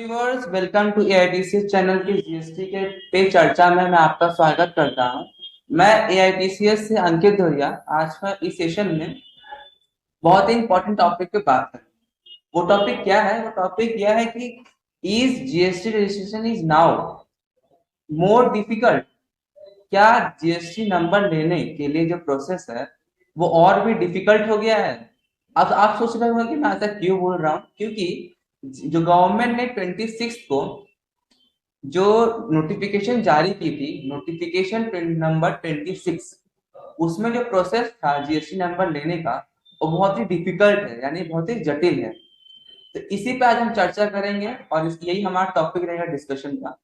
Viewers, welcome to एआईटीसीएस channel की GST के पे चर्चा में मैं आपका स्वागत करता हूं। मैं एआईटीसीएस से अंकित धुरिया। आज का इस सेशन में बहुत ही इंपॉर्टेंट टॉपिक पे बात करें। वो टॉपिक क्या है? वो टॉपिक यह है कि is GST registration is now more difficult. क्या जीएसटी नंबर लेने के लिए जो प्रोसेस है वो और भी डिफिकल्ट हो गया है? अब आप सोच रहे होंगे कि मैं ऐसा क्यों बोल रहा हूँ, क्योंकि जो गवर्नमेंट ने 26 को जो नोटिफिकेशन जारी की थी, नोटिफिकेशन नंबर 26, उसमें जो प्रोसेस था जीएसटी नंबर लेने का वो बहुत ही डिफिकल्ट है, यानी बहुत ही जटिल है। तो इसी पे आज हम चर्चा करेंगे और यही हमारा टॉपिक रहेगा डिस्कशन का।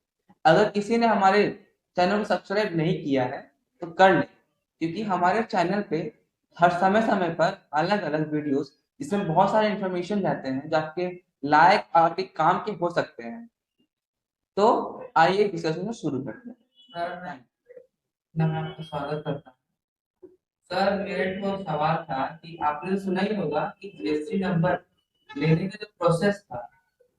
अगर किसी ने हमारे चैनल को सब्सक्राइब नहीं किया है तो कर ले, क्योंकि हमारे चैनल पे हर समय समय पर अलग अलग वीडियोस जिसमें बहुत सारे इंफॉर्मेशन रहते हैं जो आपके लायक, आपके काम के हो सकते हैं। तो आइए डिस्कशन में शुरू करते हैं। मैं आपका स्वागत करता हूँ। सर, मेरा तो सवाल था कि आपने सुना ही होगा कि जीएसटी नंबर लेने का जो प्रोसेस था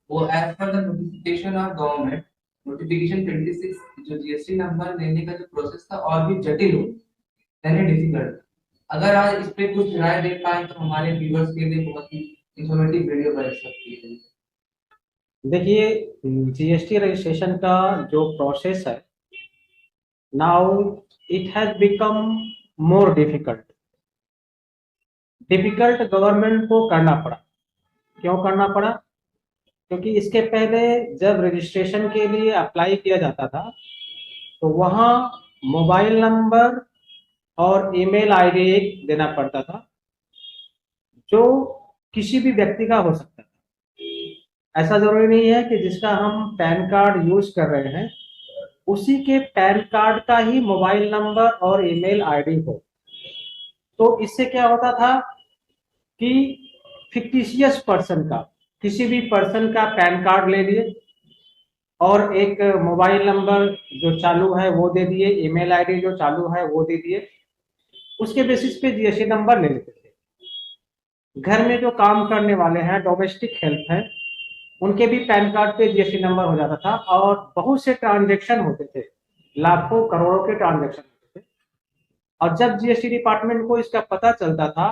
वो as per the notification of government notification 26, जो जीएसटी नंबर लेने का जो प्रोसेस था और भी जटिल हो, यानी डिफिकल्ट। अगर आज इस पे कुछ राय दे पाए तो हमारे व्यूअर्स के लिए बहुत ही इंफॉर्मेटिव वीडियो बन सकती है। देखिए, जीएसटी रजिस्ट्रेशन का जो प्रोसेस है, now it has become more difficult. Difficult government को करना पड़ा। क्यों करना पड़ा? क्योंकि इसके पहले जब रजिस्ट्रेशन के लिए अप्लाई किया जाता था तो वहाँ मोबाइल नंबर और ईमेल आईडी देना पड़ता था, जो किसी भी व्यक्ति का हो सकता था। ऐसा जरूरी नहीं है कि जिसका हम पैन कार्ड यूज कर रहे हैं उसी के पैन कार्ड का ही मोबाइल नंबर और ईमेल आईडी हो। तो इससे क्या होता था कि फिक्टिशियस पर्सन का, किसी भी पर्सन का पैन कार्ड ले लिए और एक मोबाइल नंबर जो चालू है वो दे दिए, ईमेल आईडी जो चालू है वो दे दिए। उसके बेसिस पे जीएसटी नंबर ले लेते थे। घर में जो काम करने वाले हैं, डोमेस्टिक हेल्प है, उनके भी पैन कार्ड पे जीएसटी नंबर हो जाता था और बहुत से ट्रांजेक्शन होते थे, लाखों करोड़ों के ट्रांजेक्शन होते थे। और जब जीएसटी डिपार्टमेंट को इसका पता चलता था,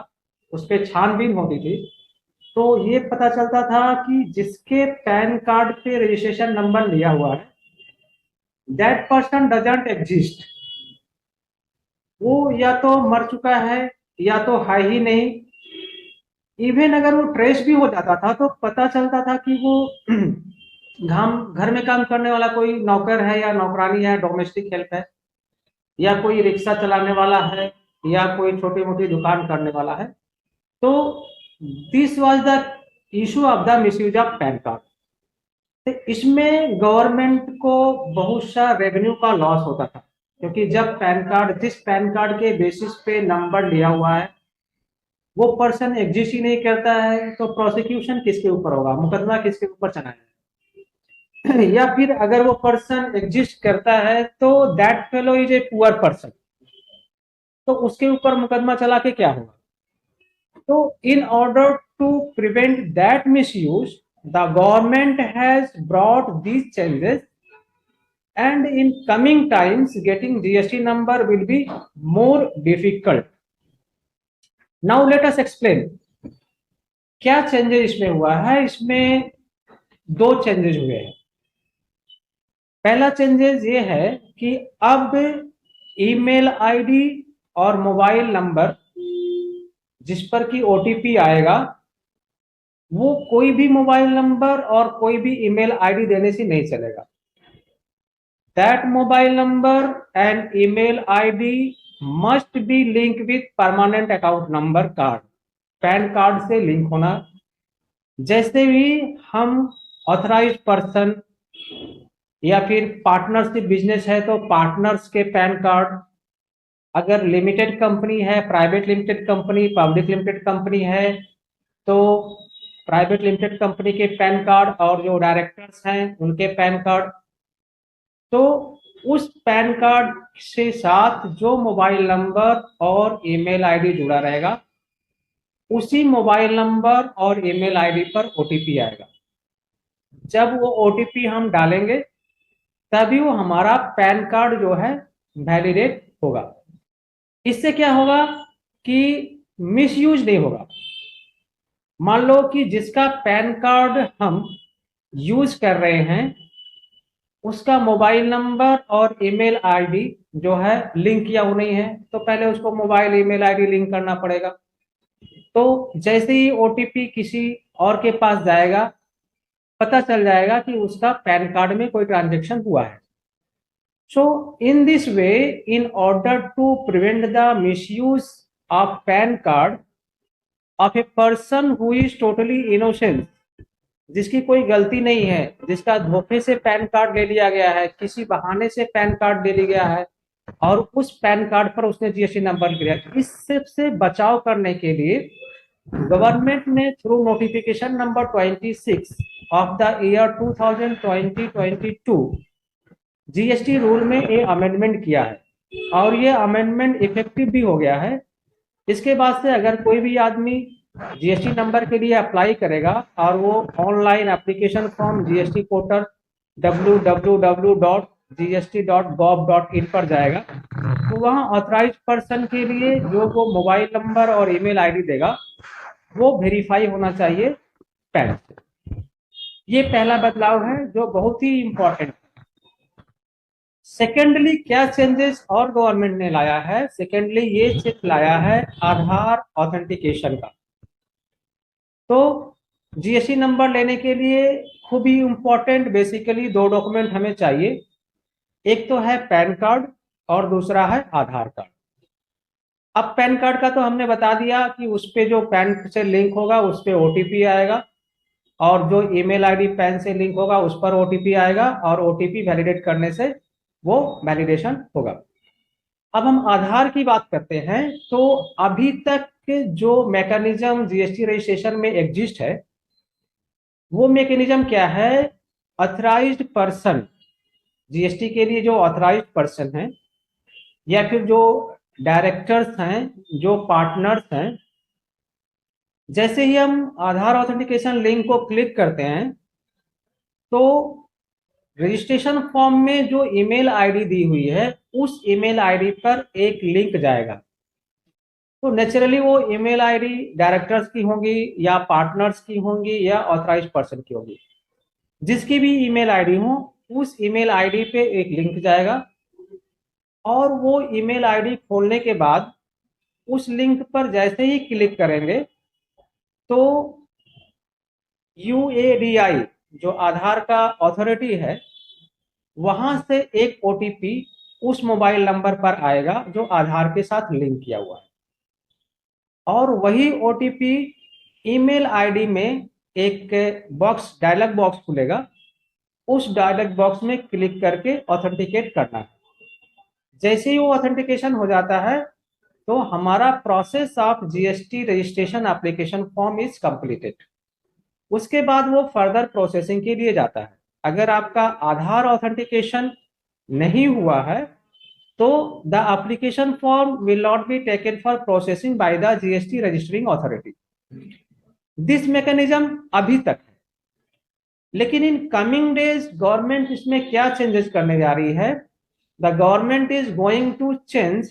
उस पर छानबीन होती थी, तो ये पता चलता था कि जिसके पैन कार्ड पे रजिस्ट्रेशन नंबर लिया हुआ है दैट पर्सन डजंट एग्जिस्ट। वो या तो मर चुका है या तो है ही नहीं। इवन अगर वो ट्रेस भी हो जाता था तो पता चलता था कि वो घर में काम करने वाला कोई नौकर है या नौकरानी है, डोमेस्टिक हेल्प है, या कोई रिक्शा चलाने वाला है, या कोई छोटी मोटी दुकान करने वाला है। तो this was the issue of the misuse of PAN card. तो इसमें गवर्नमेंट को बहुत सा रेवेन्यू का लॉस होता था, क्योंकि जब पैन कार्ड, जिस पैन कार्ड के बेसिस पे नंबर लिया हुआ है वो पर्सन एग्जिस्ट ही नहीं करता है तो प्रोसिक्यूशन किसके ऊपर होगा, मुकदमा किसके ऊपर चलाएगा? या फिर अगर वो पर्सन एग्जिस्ट करता है तो that fellow is a poor person, तो उसके ऊपर मुकदमा चला के क्या होगा? तो in order to prevent that misuse, the government has brought these changes, and in coming times getting GST number will be more difficult. Now let us explain क्या चेंजेस इसमें हुआ है। इसमें दो चेंजेस हुए हैं। पहला चेंजेस ये है कि अब ईमेल आईडी और मोबाइल नंबर जिस पर की ओटीपी आएगा वो कोई भी मोबाइल नंबर और कोई भी ईमेल आईडी देने से नहीं चलेगा। That mobile number and email ID must be link with permanent account number card, pan card से लिंक होना। जैसे भी हम ऑथराइज पर्सन या फिर पार्टनरशिप बिजनेस है तो पार्टनर्स के पैन कार्ड, अगर लिमिटेड कंपनी है, private limited company, public limited company है तो प्राइवेट लिमिटेड कंपनी के पैन कार्ड, और जो डायरेक्टर्स हैं उनके पैन कार्ड। तो उस पैन कार्ड से साथ जो मोबाइल नंबर और ईमेल आईडी जुड़ा रहेगा उसी मोबाइल नंबर और ईमेल आईडी पर ओटीपी आएगा। जब वो ओटीपी हम डालेंगे तभी वो हमारा पैन कार्ड जो है वैलिडेट होगा। इससे क्या होगा कि मिसयूज नहीं होगा। मान लो कि जिसका पैन कार्ड हम यूज कर रहे हैं उसका मोबाइल नंबर और ईमेल आईडी जो है लिंक किया हुआ नहीं है, तो पहले उसको मोबाइल ईमेल आईडी लिंक करना पड़ेगा। तो जैसे ही ओटीपी किसी और के पास जाएगा पता चल जाएगा कि उसका पैन कार्ड में कोई ट्रांजेक्शन हुआ है। So in this way, in order to prevent the misuse of PAN card of a person who is totally innocent, जिसकी कोई गलती नहीं है, जिसका धोखे से पैन कार्ड ले लिया गया है, किसी बहाने से पैन कार्ड ले लिया गया है और उस पैन कार्ड पर उसने जीएसटी नंबर लिया, इस सबसे बचाव करने के लिए गवर्नमेंट ने through notification number 26 of the year 2020-22 GST rule में ये अमेंडमेंट किया है और ये अमेंडमेंट इफेक्टिव भी हो गया है। इसके बाद से अगर कोई भी आदमी जीएसटी नंबर के लिए अप्लाई करेगा और वो online application form GST portal www.gst.gov.in पर जाएगा तो वहाँ ऑथराइज पर्सन के लिए जो वो मोबाइल नंबर और ईमेल आईडी देगा वो वेरीफाई होना चाहिए पैन से। ये पहला बदलाव है जो बहुत ही इंपॉर्टेंट है। सेकेंडली क्या चेंजेस और गवर्नमेंट ने लाया है? सेकेंडली ये चेंज लाया है आधार ऑथेंटिकेशन का। तो जीएसटी नंबर लेने के लिए खूब ही इंपॉर्टेंट बेसिकली दो डॉक्यूमेंट हमें चाहिए, एक तो है पैन कार्ड और दूसरा है आधार कार्ड। अब पैन कार्ड का तो हमने बता दिया कि उस पे जो पैन से लिंक होगा उस पे ओटीपी आएगा और जो ईमेल आईडी पैन से लिंक होगा उस पर ओटीपी आएगा और ओटीपी वैलिडेट करने से वो वैलिडेशन होगा। अब हम आधार की बात करते हैं तो अभी तक जो मैकेनिज्म जीएसटी रजिस्ट्रेशन में एग्जिस्ट है वो मैकेनिज्म क्या है? ऑथराइज्ड पर्सन, जीएसटी के लिए जो ऑथराइज्ड पर्सन है या फिर जो डायरेक्टर्स हैं, जो पार्टनर्स हैं, जैसे ही हम आधार ऑथेंटिकेशन लिंक को क्लिक करते हैं तो रजिस्ट्रेशन फॉर्म में जो ईमेल आईडी दी हुई है उस ईमेल आईडी पर एक लिंक जाएगा। तो नेचुरली वो ईमेल आईडी डायरेक्टर्स की होंगी या पार्टनर्स की होंगी या ऑथराइज्ड पर्सन की होगी। जिसकी भी ईमेल आईडी हो उस ईमेल आईडी पे एक लिंक जाएगा और वो ईमेल आईडी खोलने के बाद उस लिंक पर जैसे ही क्लिक करेंगे तो यूएडीआई जो आधार का अथॉरिटी है वहां से एक ओटीपी उस मोबाइल नंबर पर आएगा जो आधार के साथ लिंक किया हुआ है और वही ओटीपी ईमेल आईडी में एक बॉक्स, डायलॉग बॉक्स खुलेगा, उस डायलॉग बॉक्स में क्लिक करके ऑथेंटिकेट करना है। जैसे ही वो ऑथेंटिकेशन हो जाता है तो हमारा process of GST registration application form is completed. उसके बाद वो फर्दर प्रोसेसिंग के लिए जाता है। अगर आपका आधार ऑथेंटिकेशन नहीं हुआ है तो the application form will not be taken for processing by the GST registering authority. This mechanism अभी तक है, लेकिन इन कमिंग डेज गवर्नमेंट इसमें क्या चेंजेस करने जा रही है? The government is going to change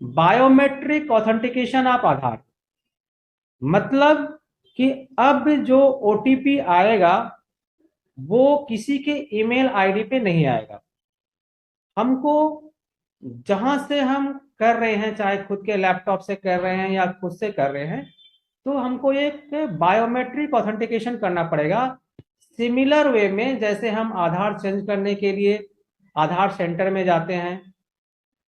biometric authentication of Aadhaar. मतलब कि अब जो ओटीपी आएगा वो किसी के ईमेल आईडी पे नहीं आएगा। हमको जहां से हम कर रहे हैं, चाहे खुद के लैपटॉप से कर रहे हैं या खुद से कर रहे हैं, तो हमको एक बायोमेट्रिक ऑथेंटिकेशन करना पड़ेगा। सिमिलर वे में जैसे हम आधार चेंज करने के लिए आधार सेंटर में जाते हैं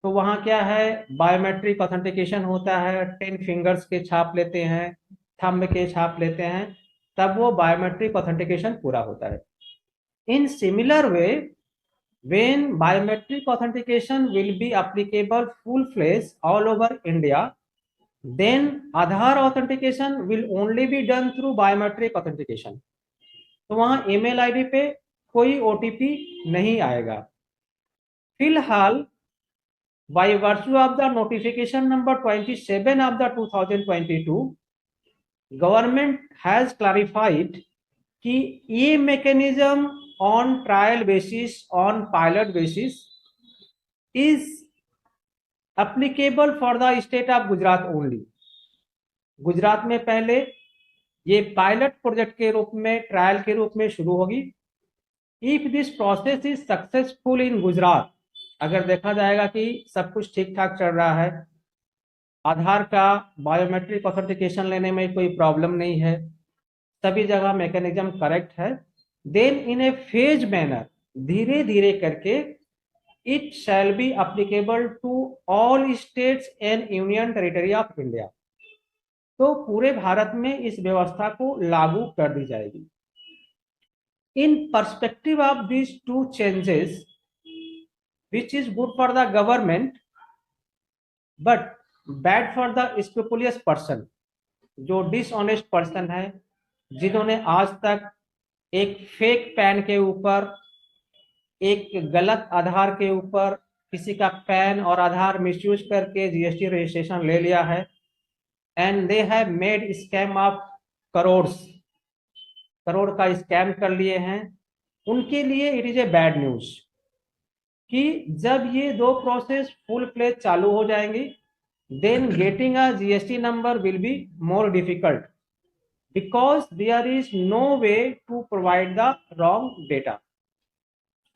तो वहाँ क्या है, बायोमेट्रिक ऑथेंटिकेशन होता है, 10 फिंगर्स के छाप लेते हैं, थंब के छाप लेते हैं, तब वो बायोमेट्रिक ऑथेंटिकेशन पूरा होता है। In similar way, when biometric authentication will be applicable full-fledged all over India, then Aadhaar authentication will only be done through biometric authentication. तो वहाँ ईमेल आईडी पे कोई ओटीपी नहीं आएगा। फिलहाल by virtue of the notification number 27 of the 2022, government has clarified कि ये mechanism on trial basis, on pilot basis is applicable for the state of Gujarat only. Gujarat में पहले ये पायलट प्रोजेक्ट के रूप में, ट्रायल के रूप में शुरू होगी। If this process is successful in Gujarat, अगर देखा जाएगा कि सब कुछ ठीक ठाक चल रहा है, आधार का बायोमेट्रिक ऑथेंटिकेशन लेने में कोई प्रॉब्लम नहीं है, सभी जगह मैकेनिज्म करेक्ट है, then in a phase manner, धीरे धीरे करके it shall be applicable to all states and union territory of India. तो पूरे भारत में इस व्यवस्था को लागू कर दी जाएगी। In perspective of these two changes, which is good for the government but bad for the scrupulous person, जो डिसऑनेस्ट पर्सन है, जिन्होंने आज तक एक फेक पैन के ऊपर, एक गलत आधार के ऊपर किसी का पैन और आधार मिसयूज करके जीएसटी रजिस्ट्रेशन ले लिया है, and they have made scam of crore का स्कैम कर लिए हैं, उनके लिए it is a bad news कि जब ये दो प्रोसेस फुल प्लेज चालू हो जाएंगी, then getting a GST number will be more difficult because there is no way to provide the wrong data.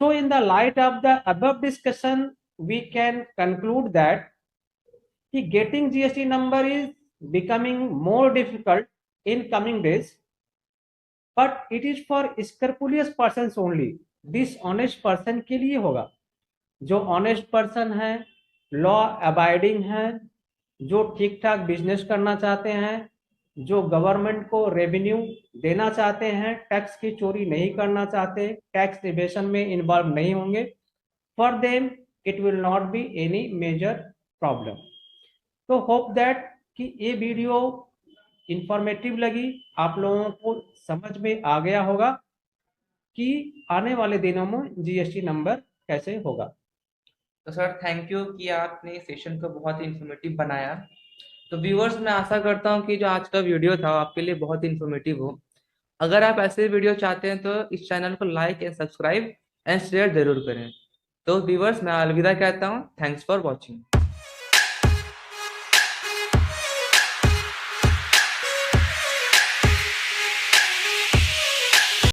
So in the light of the above discussion, we can conclude that getting GST number is becoming more difficult in coming days, but it is for scrupulous persons only. Dishonest person के लिए होगा। जो honest person है, law abiding है, जो ठीक ठाक business करना चाहते हैं, जो गवर्नमेंट को रेवेन्यू देना चाहते हैं, टैक्स की चोरी नहीं करना चाहते, टैक्स इवेशन में इन्वॉल्व नहीं होंगे, for them it will not be any major problem. तो होप दैट कि ये वीडियो इंफॉर्मेटिव लगी, आप लोगों को समझ में आ गया होगा कि आने वाले दिनों में जीएसटी नंबर कैसे होगा। तो सर थैंक यू कि आपने सेशन को बहुत इंफॉर्मेटिव बनाया। तो व्यूअर्स, मैं आशा करता हूँ कि जो आज का वीडियो था आपके लिए बहुत इंफॉर्मेटिव हो। अगर आप ऐसे वीडियो चाहते हैं तो इस चैनल को like and subscribe and share जरूर करें। तो व्यूअर्स, मैं अलविदा कहता हूँ। Thanks for watching.